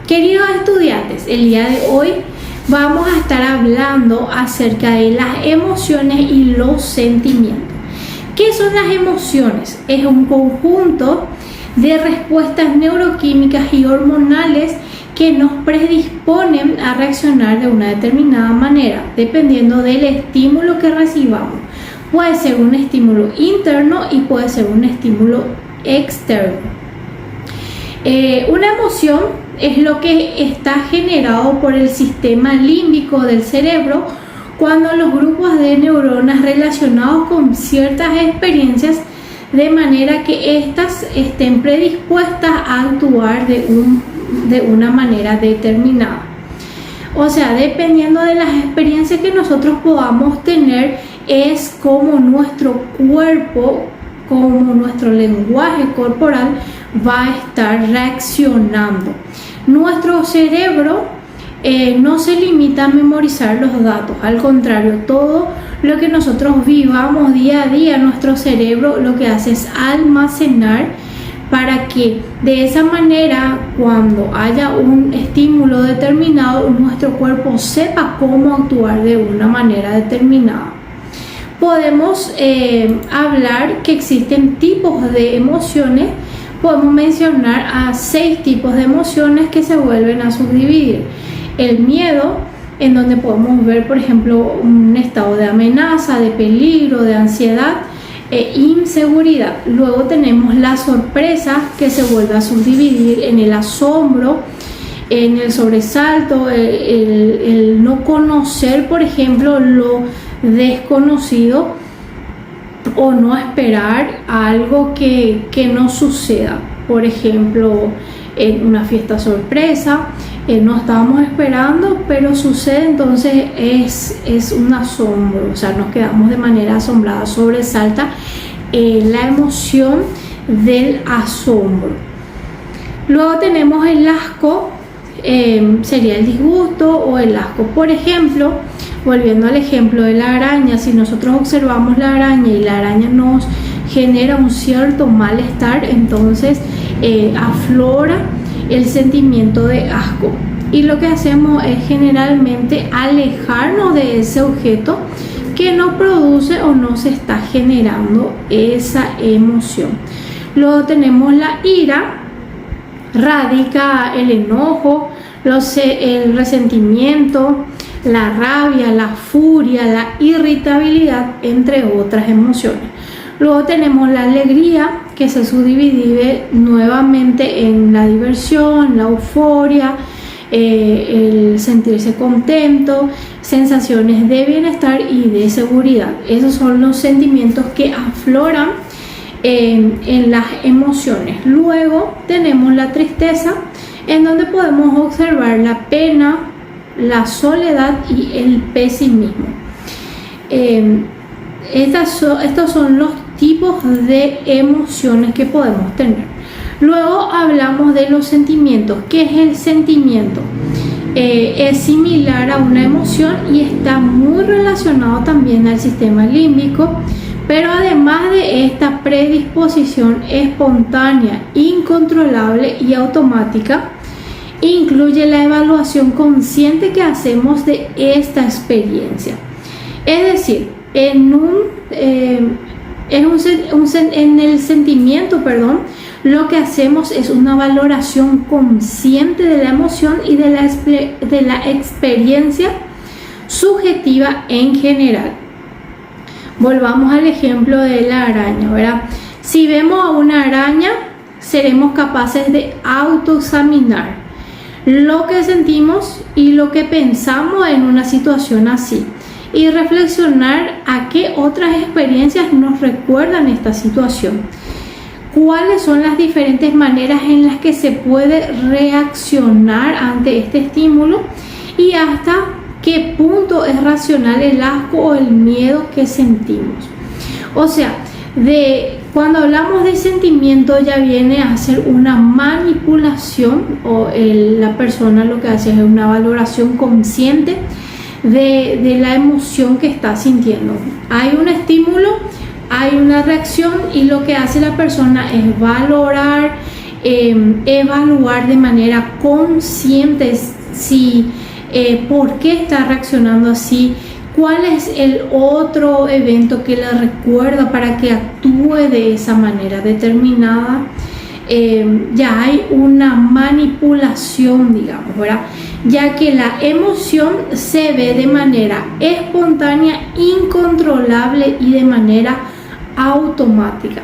Queridos estudiantes, el día de hoy vamos a estar hablando acerca de las emociones y los sentimientos. ¿Qué son las emociones? Es un conjunto de respuestas neuroquímicas y hormonales que nos predisponen a reaccionar de una determinada manera, dependiendo del estímulo que recibamos. Puede ser un estímulo interno y puede ser un estímulo externo. Una emoción es lo que está generado por el sistema límbico del cerebro cuando los grupos de neuronas relacionados con ciertas experiencias, de manera que éstas estén predispuestas a actuar de una manera determinada. O sea, dependiendo de las experiencias que nosotros podamos tener, es como nuestro cuerpo, como nuestro lenguaje corporal va a estar reaccionando. Nuestro cerebro no se limita a memorizar los datos, al contrario, todo lo que nosotros vivamos día a día, nuestro cerebro lo que hace es almacenar para que de esa manera, cuando haya un estímulo determinado, nuestro cuerpo sepa cómo actuar de una manera determinada. Podemos hablar que existen tipos de emociones. Podemos mencionar a 6 tipos de emociones que se vuelven a subdividir. El miedo, en donde podemos ver, por ejemplo, un estado de amenaza, de peligro, de ansiedad e inseguridad. Luego tenemos la sorpresa, que se vuelve a subdividir en el asombro, en el sobresalto, el no conocer, por ejemplo, lo desconocido, o no esperar algo que no suceda. Por ejemplo, en una fiesta sorpresa, no estábamos esperando, pero sucede, entonces es un asombro, o sea, nos quedamos de manera asombrada, sobresalta la emoción del asombro. Luego tenemos el asco, sería el disgusto o el asco. Por ejemplo, volviendo al ejemplo de la araña, si nosotros observamos la araña y la araña nos genera un cierto malestar, entonces aflora el sentimiento de asco. Y lo que hacemos es generalmente alejarnos de ese objeto que no produce o no se está generando esa emoción. Luego tenemos la ira, radica el enojo, el resentimiento, la rabia, la furia, la irritabilidad, entre otras emociones. Luego tenemos la alegría, que se subdivide nuevamente en la diversión, la euforia, el sentirse contento, sensaciones de bienestar y de seguridad. Esos son los sentimientos que afloran en las emociones. Luego tenemos la tristeza, en donde podemos observar la pena, la soledad y el pesimismo. Estos son los tipos de emociones que podemos tener. Luego hablamos de los sentimientos. ¿Qué es el sentimiento? Es similar a una emoción y está muy relacionado también al sistema límbico, pero además de esta predisposición espontánea, incontrolable y automática, incluye la evaluación consciente que hacemos de esta experiencia. Es decir, en el sentimiento, lo que hacemos es una valoración consciente de la emoción y de la experiencia subjetiva en general. Volvamos al ejemplo de la araña, ¿verdad? Si vemos a una araña, seremos capaces de autoexaminar lo que sentimos y lo que pensamos en una situación así, y reflexionar a qué otras experiencias nos recuerdan esta situación. ¿Cuáles son las diferentes maneras en las que se puede reaccionar ante este estímulo? Y hasta qué punto es racional el asco o el miedo que sentimos. O sea, cuando hablamos de sentimiento, ya viene a ser una manipulación, o la persona lo que hace es una valoración consciente de la emoción que está sintiendo. Hay un estímulo, hay una reacción, y lo que hace la persona es valorar evaluar de manera consciente si por qué está reaccionando así, cuál es el otro evento que le recuerda para que actúe de esa manera determinada. Ya hay una manipulación, digamos, ¿verdad? Ya que la emoción se ve de manera espontánea, incontrolable y de manera automática.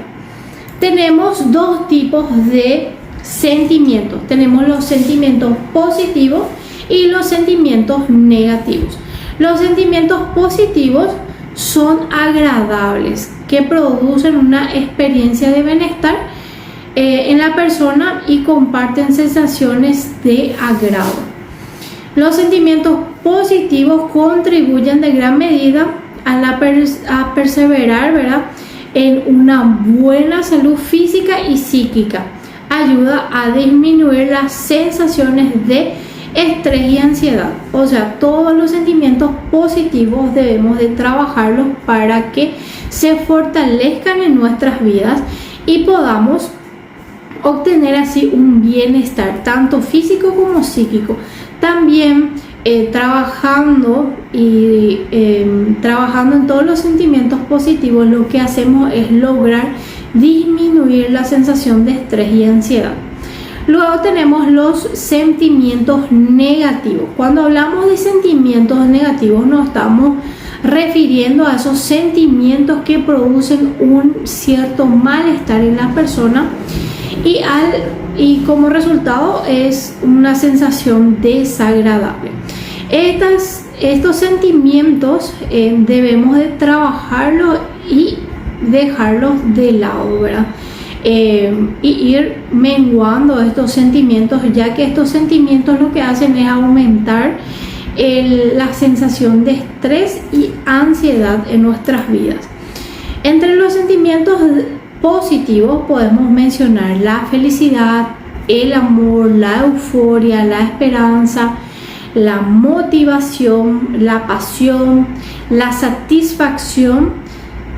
Tenemos dos tipos de sentimientos. Tenemos los sentimientos positivos y los sentimientos negativos. Los sentimientos positivos son agradables, que producen una experiencia de bienestar en la persona y comparten sensaciones de agrado. Los sentimientos positivos contribuyen de gran medida a perseverar, ¿verdad?, en una buena salud física y psíquica. Ayuda a disminuir las sensaciones de estrés y ansiedad. O sea, todos los sentimientos positivos debemos de trabajarlos para que se fortalezcan en nuestras vidas y podamos obtener así un bienestar tanto físico como psíquico. También trabajando en todos los sentimientos positivos, lo que hacemos es lograr disminuir la sensación de estrés y ansiedad. Luego tenemos los sentimientos negativos. Cuando hablamos de sentimientos negativos nos estamos refiriendo a esos sentimientos que producen un cierto malestar en la persona y como resultado es una sensación desagradable. Estos sentimientos debemos de trabajarlos y dejarlos de lado, ¿verdad? Y ir menguando estos sentimientos, ya que estos sentimientos lo que hacen es aumentar la sensación de estrés y ansiedad en nuestras vidas. Entre los sentimientos positivos podemos mencionar la felicidad, el amor, la euforia, la esperanza, la motivación, la pasión, la satisfacción,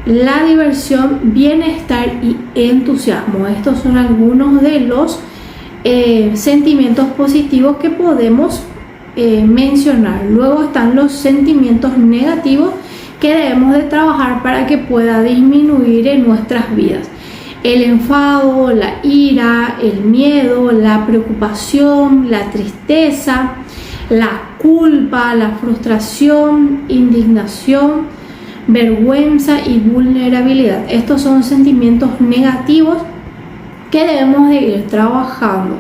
la diversión, bienestar y entusiasmo. Estos son algunos de los sentimientos positivos que podemos mencionar. Luego están los sentimientos negativos que debemos de trabajar para que pueda disminuir en nuestras vidas. El enfado, la ira, el miedo, la preocupación, la tristeza, la culpa, la frustración, indignación, vergüenza y vulnerabilidad. Estos son sentimientos negativos que debemos de ir trabajando.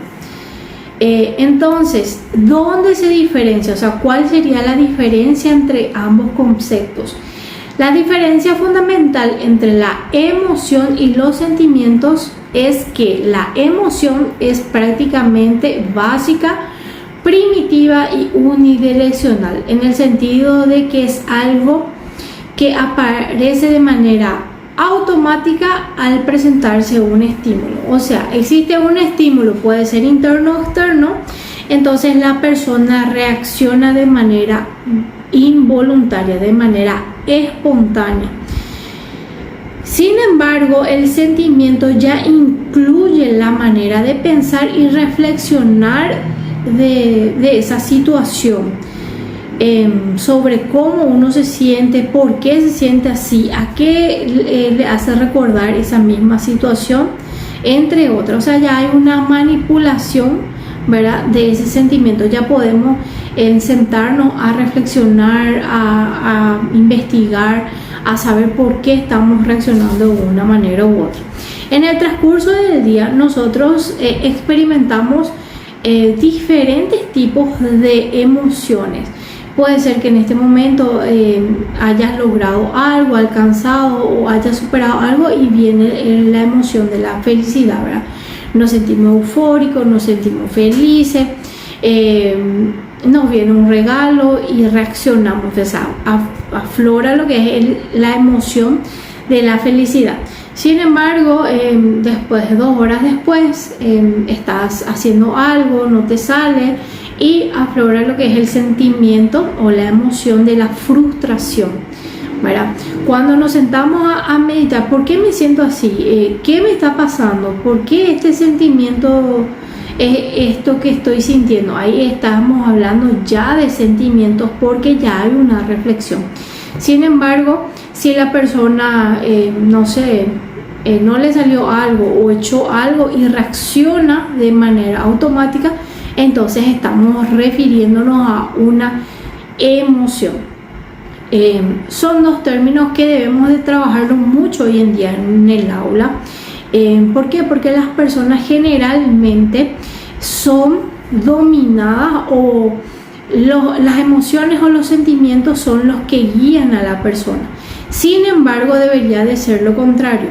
Entonces, ¿dónde se diferencia? O sea, ¿cuál sería la diferencia entre ambos conceptos? La diferencia fundamental entre la emoción y los sentimientos es que la emoción es prácticamente básica, primitiva y unidireccional, en el sentido de que es algo que aparece de manera automática al presentarse un estímulo. O sea, existe un estímulo, puede ser interno o externo, entonces la persona reacciona de manera involuntaria, de manera espontánea. Sin embargo, el sentimiento ya incluye la manera de pensar y reflexionar de esa situación, sobre cómo uno se siente, por qué se siente así, a qué le hace recordar esa misma situación, entre otras. O sea, ya hay una manipulación, ¿verdad?, de ese sentimiento. Ya podemos sentarnos a reflexionar, a investigar, a saber por qué estamos reaccionando de una manera u otra. En el transcurso del día nosotros experimentamos diferentes tipos de emociones. Puede ser que en este momento hayas logrado algo, alcanzado o hayas superado algo y viene la emoción de la felicidad, ¿verdad? Nos sentimos eufóricos, nos sentimos felices, nos viene un regalo y reaccionamos, o sea, aflora lo que es la emoción de la felicidad. Sin embargo, después, 2 horas después, estás haciendo algo, no te sale y aflora lo que es el sentimiento o la emoción de la frustración. ¿verdad? Cuando nos sentamos a meditar, ¿por qué me siento así? ¿Qué me está pasando? ¿Por qué este sentimiento es esto que estoy sintiendo? Ahí estamos hablando ya de sentimientos porque ya hay una reflexión. Sin embargo, si la persona, no sé, no le salió algo o echó algo y reacciona de manera automática, entonces estamos refiriéndonos a una emoción. Son dos términos que debemos de trabajarlo mucho hoy en día en el aula. ¿Por qué? Porque las personas generalmente son dominadas o las emociones o los sentimientos son los que guían a la persona. Sin embargo, debería de ser lo contrario.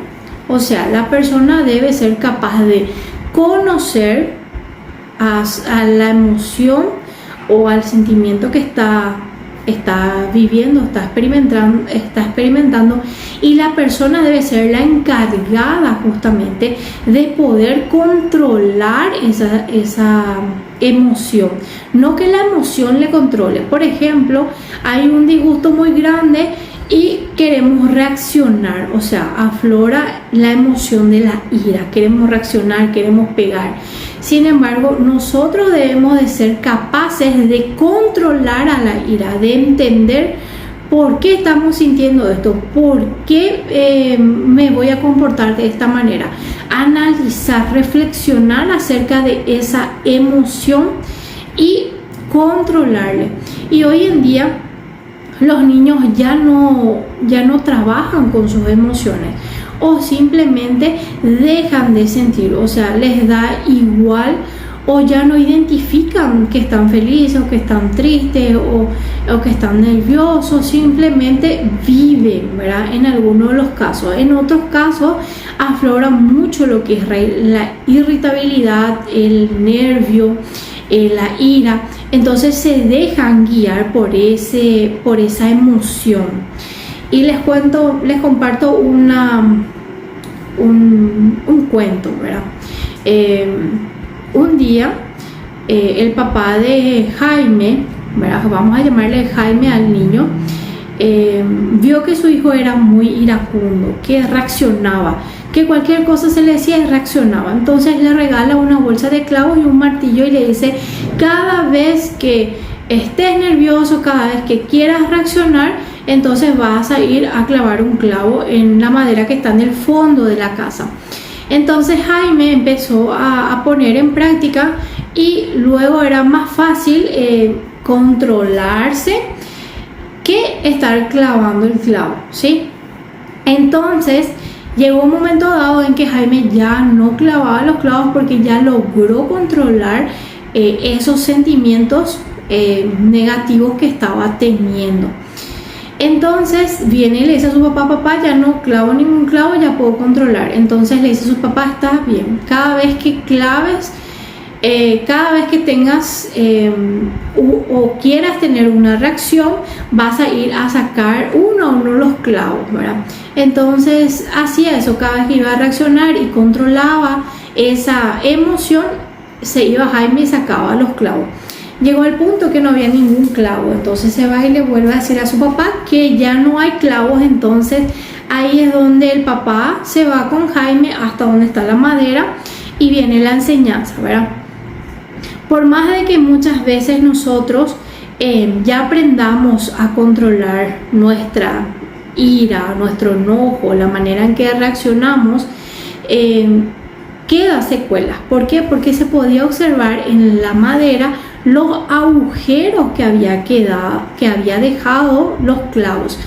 O sea, la persona debe ser capaz de conocer a la emoción o al sentimiento que está viviendo, está experimentando, y la persona debe ser la encargada justamente de poder controlar esa emoción, no que la emoción le controle. Por ejemplo, hay un disgusto muy grande y queremos reaccionar, o sea, aflora la emoción de la ira, queremos reaccionar, queremos pegar. Sin embargo, nosotros debemos de ser capaces de controlar a la ira, de entender por qué estamos sintiendo esto, por qué me voy a comportar de esta manera, analizar, reflexionar acerca de esa emoción y controlarle. Y hoy en día los niños ya no trabajan con sus emociones o simplemente dejan de sentir, o sea, les da igual o ya no identifican que están felices o que están tristes o que están nerviosos, simplemente viven, ¿verdad? En algunos de los casos. En otros casos aflora mucho lo que es la irritabilidad, el nervio, la ira. Entonces se dejan guiar por esa emoción. Y les comparto un cuento, ¿verdad? Un día el papá de Jaime, ¿verdad? Vamos a llamarle Jaime al niño, vio que su hijo era muy iracundo, que reaccionaba, que cualquier cosa se le decía y reaccionaba. Entonces le regala una bolsa de clavos y un martillo y le dice: cada vez que estés nervioso, cada vez que quieras reaccionar, entonces vas a ir a clavar un clavo en la madera que está en el fondo de la casa. Entonces Jaime empezó a poner en práctica y luego era más fácil controlarse que estar clavando el clavo, ¿sí? Entonces llegó un momento dado en que Jaime ya no clavaba los clavos porque ya logró controlar esos sentimientos negativos que estaba teniendo. Entonces viene y le dice a su papá: papá, ya no clavo ningún clavo, ya puedo controlar. Entonces le dice a su papá: está bien, cada vez que claves, cada vez que tengas o quieras tener una reacción, vas a ir a sacar uno a uno los clavos, ¿verdad? Entonces hacía eso, cada vez que iba a reaccionar y controlaba esa emoción, se iba Jaime y sacaba los clavos. Llegó al punto que no había ningún clavo, entonces se va y le vuelve a decir a su papá que ya no hay clavos. Entonces ahí es donde el papá se va con Jaime hasta donde está la madera y viene la enseñanza, ¿verdad? Por más de que muchas veces nosotros ya aprendamos a controlar nuestra ira, nuestro enojo, la manera en que reaccionamos, queda secuelas. ¿Por qué? Porque se podía observar en la madera los agujeros que había dejado los clavos.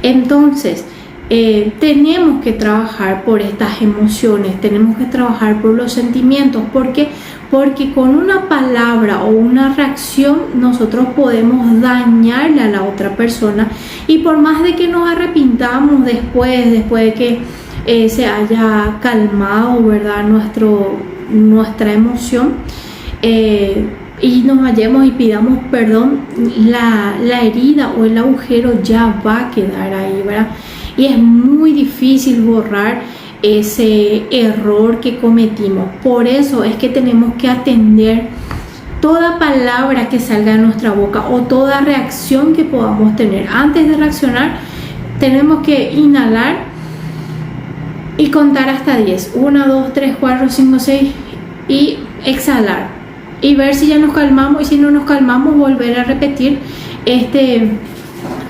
Entonces tenemos que trabajar por estas emociones, tenemos que trabajar por los sentimientos. ¿Por qué? Porque con una palabra o una reacción nosotros podemos dañarle a la otra persona, y por más de que nos arrepintamos después de que se haya calmado, ¿verdad?, nuestra emoción, y nos vayamos y pidamos perdón, la herida o el agujero ya va a quedar ahí, ¿verdad? Y es muy difícil borrar ese error que cometimos. Por eso es que tenemos que atender toda palabra que salga de nuestra boca o toda reacción que podamos tener. Antes de reaccionar, tenemos que inhalar y contar hasta 10. 1, 2, 3, 4, 5, 6 y exhalar. Y ver si ya nos calmamos, y si no nos calmamos, volver a repetir este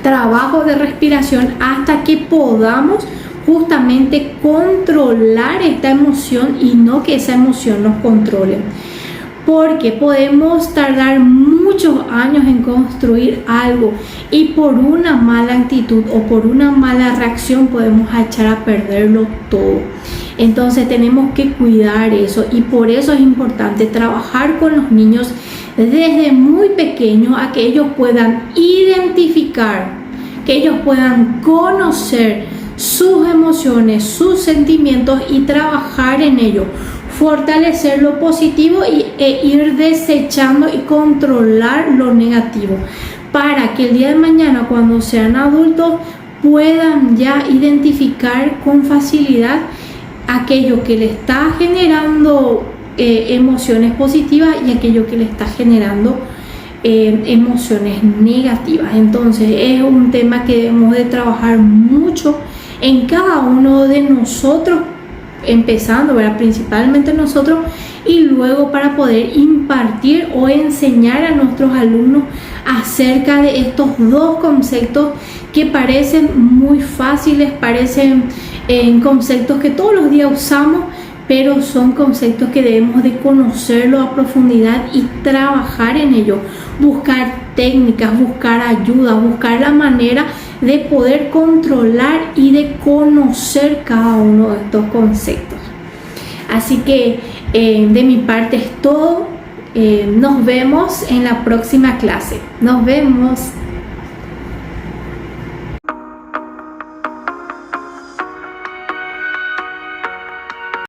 trabajo de respiración hasta que podamos justamente controlar esta emoción y no que esa emoción nos controle. Porque podemos tardar muchos años en construir algo y por una mala actitud o por una mala reacción podemos echar a perderlo todo. Entonces tenemos que cuidar eso, y por eso es importante trabajar con los niños desde muy pequeños, a que ellos puedan identificar, que ellos puedan conocer sus emociones, sus sentimientos y trabajar en ello. Fortalecer lo positivo e ir desechando y controlar lo negativo, para que el día de mañana, cuando sean adultos, puedan ya identificar con facilidad aquello que le está generando emociones positivas y aquello que le está generando emociones negativas. Entonces es un tema que debemos de trabajar mucho en cada uno de nosotros, empezando, ¿verdad?, principalmente nosotros, y luego para poder impartir o enseñar a nuestros alumnos acerca de estos dos conceptos que parecen muy fáciles, parecen conceptos que todos los días usamos, pero son conceptos que debemos de conocerlo a profundidad y trabajar en ello, buscar técnicas, buscar ayuda, buscar la manera de poder controlar y de conocer cada uno de estos conceptos. Así que de mi parte es todo. Nos vemos en la próxima clase. Nos vemos.